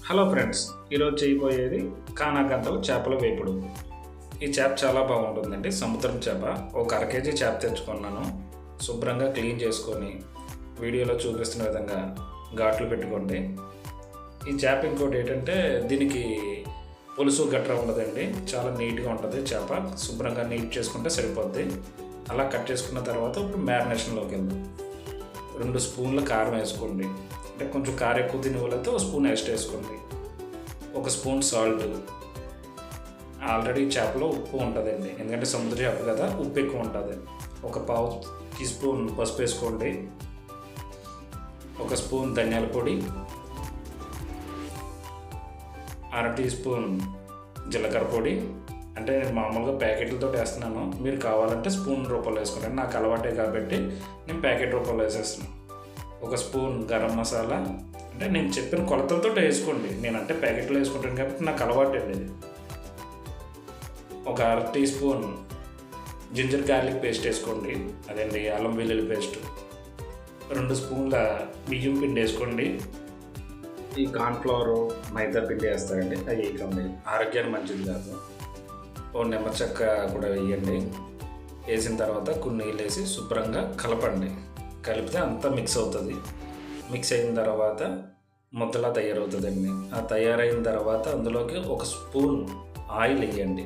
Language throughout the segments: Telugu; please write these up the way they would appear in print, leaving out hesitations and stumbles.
హలో ఫ్రెండ్స్, ఈరోజు చేయబోయేది కానాగంతలు చేపల వేపుడు. ఈ చేప చాలా బాగుంటుందండి. సముద్రం చేప ఒక 1/2 కేజీ చేప తెచ్చుకున్నాను. శుభ్రంగా క్లీన్ చేసుకొని వీడియోలో చూపిస్తున్న విధంగా ఘాట్లు పెట్టుకోండి. ఈ చేప ఇంకోటి ఏంటంటే దీనికి పులుసు గట్రా ఉండదండి, చాలా నీట్గా ఉంటుంది చేప. శుభ్రంగా నీట్ చేసుకుంటే సరిపోద్ది. అలా కట్ చేసుకున్న తర్వాత ఇప్పుడు మ్యారినేషన్లోకి వెళ్దాం. 2 స్పూన్ల కారం వేసుకోండి, అంటే కొంచెం కారం ఎక్కువ తినే వాళ్ళైతే 1 స్పూన్ ఎక్స్ట్రా వేసుకోండి. 1 స్పూన్ సాల్ట్. ఆల్రెడీ చేపలో ఉప్పు ఉంటుందండి, ఎందుకంటే సముద్ర చేప కదా, ఉప్పు ఎక్కువ ఉంటుంది. 1/4 టీ స్పూన్ పసుపు వేసుకోండి. 1 స్పూన్ ధనియాల పొడి, 1/2 టీ స్పూన్ జీలకర్ర పొడి. అంటే నేను మామూలుగా ప్యాకెట్లతో వేస్తున్నాను, మీరు కావాలంటే స్పూన్ రూపాయలు వేసుకోండి. నాకు అలవాటే కాబట్టి నేను ప్యాకెట్ రూపాయలు వేసేస్తున్నాను. 1 స్పూన్ గరం మసాలా, అంటే నేను చెప్పిన కొలతలతో వేసుకోండి. నేనంటే ప్యాకెట్లో వేసుకుంటాను కాబట్టి నాకు అలవాటు అండి ఇది. 1/2 teaspoon ginger garlic paste వేసుకోండి, అదండి అల్లం వెల్లుల్లి పేస్ట్. 2 స్పూన్ల బియ్యం పిండి వేసుకోండి. ఈ కార్న్ఫ్లవర్ మైదా పిండి వేస్తారండి, అది వేయకండి, ఆరోగ్యానికి మంచిది కాదు. 1 నిమ్మ చెక్క కూడా వేయండి. వేసిన తర్వాత కొన్ని నీళ్ళు వేసి శుభ్రంగా కలపండి. కలిపితే అంతా మిక్స్ అవుతుంది. మిక్స్ అయిన తర్వాత ముద్దలా తయారవుతుందండి. ఆ తయారైన తర్వాత అందులోకి 1 స్పూన్ ఆయిల్ వేయండి.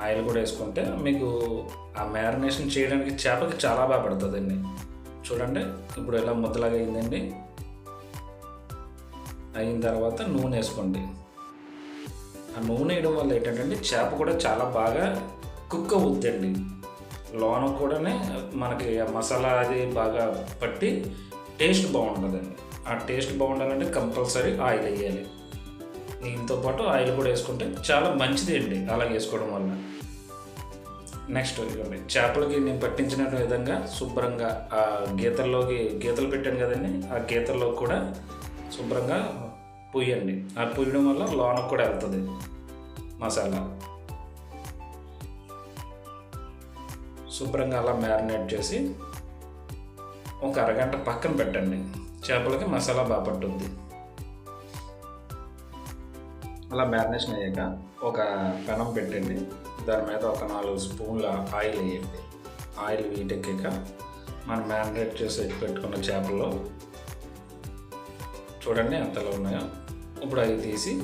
ఆయిల్ కూడా వేసుకుంటే మీకు ఆ మ్యారినేషన్ చేయడానికి చేపకి చాలా బాగా పడుతుందండి. చూడండి ఇప్పుడు ఎలా ముద్దలాగా అయిందండి. అయిన తర్వాత నూనె వేసుకోండి. ఆ నూనె వేయడం వల్ల ఏంటంటే చేప కూడా చాలా బాగా కుక్ అవుద్దండి. లోన కూడానే మనకి ఆ మసాలా అది బాగా పట్టి టేస్ట్ బాగుంటుందండి. ఆ టేస్ట్ బాగుండాలంటే కంపల్సరీ ఆయిల్ వేయాలి. దీంతో పాటు ఆయిల్ కూడా వేసుకుంటే చాలా మంచిది అండి అలా వేసుకోవడం వల్ల. నెక్స్ట్ ఇవ్వండి, చేపలకి నేను పట్టించిన విధంగా శుభ్రంగా ఆ గీతలు పెట్టాను కదండి, ఆ గీతల్లో కూడా శుభ్రంగా పూయండి. ఆ పూయడం వల్ల లోనకు కూడా వెళ్తుంది మసాలా. శుభ్రంగా అలా మ్యారినేట్ చేసి ఒక అరగంట పక్కన పెట్టండి. చేపలకి మసాలా బాగా పట్టుద్ది. అలా మ్యారినేషన్ అయ్యాక ఒక పెనం పెట్టండి, దాని మీద ఒక 4 స్పూన్ల ఆయిల్ వేయండి. ఆయిల్ వీటెక్కాక మనం మ్యారినేట్ చేసి పెట్టుకున్న చేపల్లో చూడండి ఎంతలో ఉన్నాయో. ఇప్పుడు అవి తీసి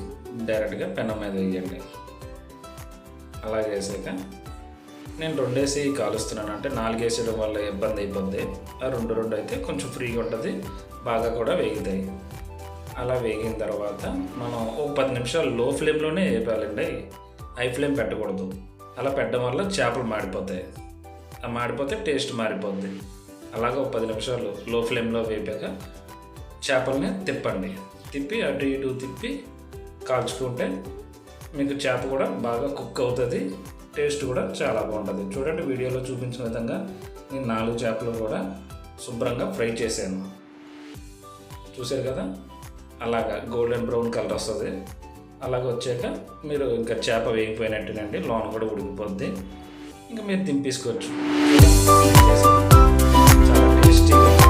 డైరెక్ట్గా పెనం మీద వేయండి. అలా వేసాక నేను 2 వేసి కాలుస్తున్నాను, అంటే 4 వేసేయడం వల్ల ఇబ్బంది అయిపోద్ది. ఆ 2 అయితే కొంచెం ఫ్రీగా ఉంటుంది, బాగా కూడా వేగుతాయి. అలా వేగిన తర్వాత మనం ఒక 10 నిమిషాలు లో ఫ్లేమ్లోనే వేపాలండి, హై ఫ్లేమ్ పెట్టకూడదు. అలా పెట్టడం వల్ల చేపలు మాడిపోతాయి, ఆ మాడిపోతే టేస్ట్ మారిపోద్ది. అలాగే ఒక 10 నిమిషాలు లో ఫ్లేమ్లో వేపాక చేపల్ని తిప్పండి. తిప్పి అటు ఇటు తిప్పి కాల్చుకుంటే మీకు చేప కూడా బాగా కుక్ అవుతుంది, టేస్ట్ కూడా చాలా బాగుంటుంది. చూడండి వీడియోలో చూపించిన విధంగా నేను 4 చేపలు కూడా శుభ్రంగా ఫ్రై చేశాను. చూశారు కదా, అలాగా గోల్డెన్ బ్రౌన్ కలర్ వస్తుంది. అలాగ వచ్చాక మీరు ఇంకా చేప వేగిపోయినట్టేనండి, లోన కూడా ఉడికిపోద్ది. ఇంకా మీరు దింపేసుకోవచ్చు. చాలా టేస్టీగా